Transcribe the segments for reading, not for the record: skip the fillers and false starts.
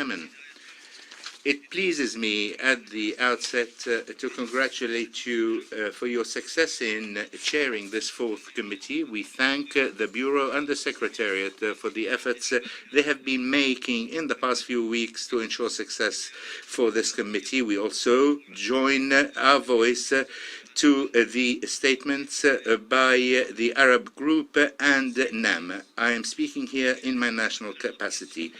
Chairman, it pleases me at the outset to congratulate you for your success in chairing this fourth committee. We thank the Bureau and the Secretariat for the efforts they have been making in the past few weeks to ensure success for this committee. We also join our voice to the statements by the Arab Group and NAM. I am speaking here in my national capacity.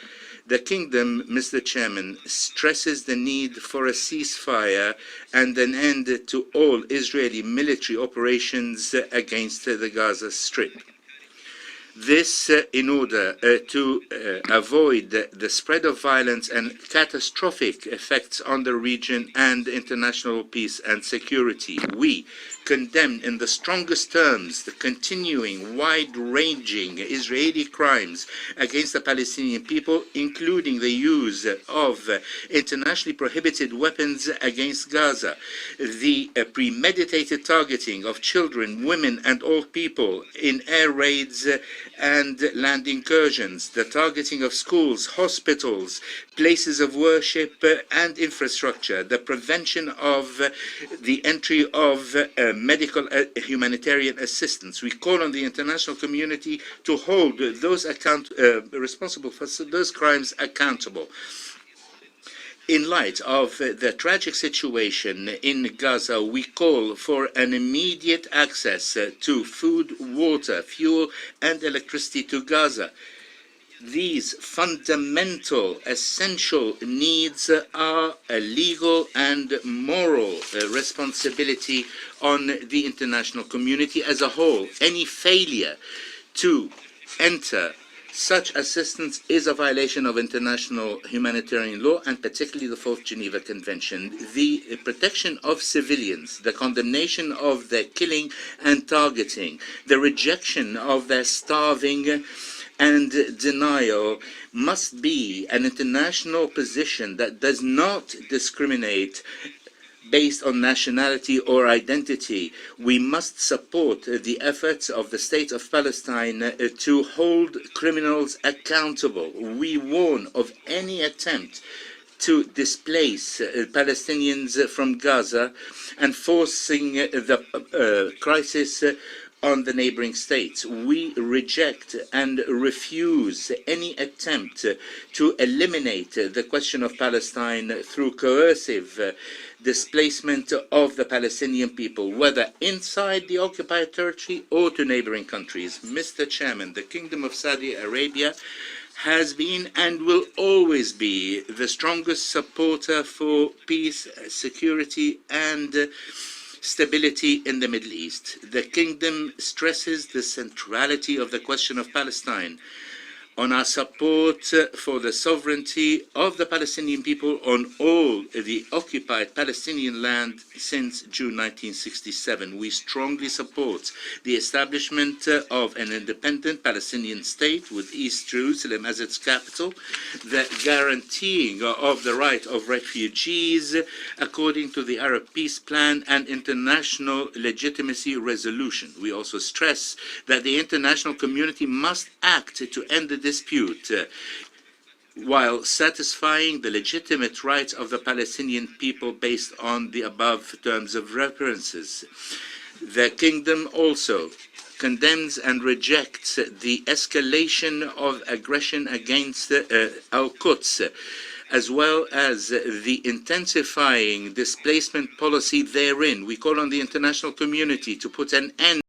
The Kingdom, Mr. Chairman, stresses the need for a ceasefire and an end to all Israeli military operations against the Gaza Strip. This in order to avoid the spread of violence and catastrophic effects on the region and international peace and security. We condemn in the strongest terms the continuing wide-ranging Israeli crimes against the Palestinian people, including the use of internationally prohibited weapons against Gaza, the premeditated targeting of children, women and old people in air raids and land incursions, the targeting of schools, hospitals, places of worship and infrastructure, the prevention of the entry of medical humanitarian assistance. We call on the international community to hold those responsible for those crimes accountable. In light of the tragic situation in Gaza, we call for an immediate access to food, water, fuel, and electricity to Gaza. These fundamental, essential needs are a legal and moral responsibility on the international community as a whole. Any failure to enter such assistance is a violation of international humanitarian law, and particularly the Fourth Geneva Convention. The protection of civilians, the condemnation of their killing and targeting, the rejection of their starving and denial must be an international position that does not discriminate based on nationality or identity. We must support the efforts of the State of Palestine to hold criminals accountable. We warn of any attempt to displace Palestinians from Gaza and forcing the crisis on the neighboring states. We reject and refuse any attempt to eliminate the question of Palestine through coercive displacement of the Palestinian people, whether inside the occupied territory or to neighboring countries. Mr. Chairman, the Kingdom of Saudi Arabia has been and will always be the strongest supporter for peace, security, and stability in the Middle East. The Kingdom stresses the centrality of the question of Palestine, on our support for the sovereignty of the Palestinian people on all the occupied Palestinian land since June 1967. We strongly support the establishment of an independent Palestinian state with East Jerusalem as its capital, the guaranteeing of the right of refugees according to the Arab Peace Plan and international legitimacy resolution. We also stress that the international community must act to end the dispute while satisfying the legitimate rights of the Palestinian people based on the above terms of references. The Kingdom also condemns and rejects the escalation of aggression against Al-Quds, as well as the intensifying displacement policy therein. We call on the international community to put an end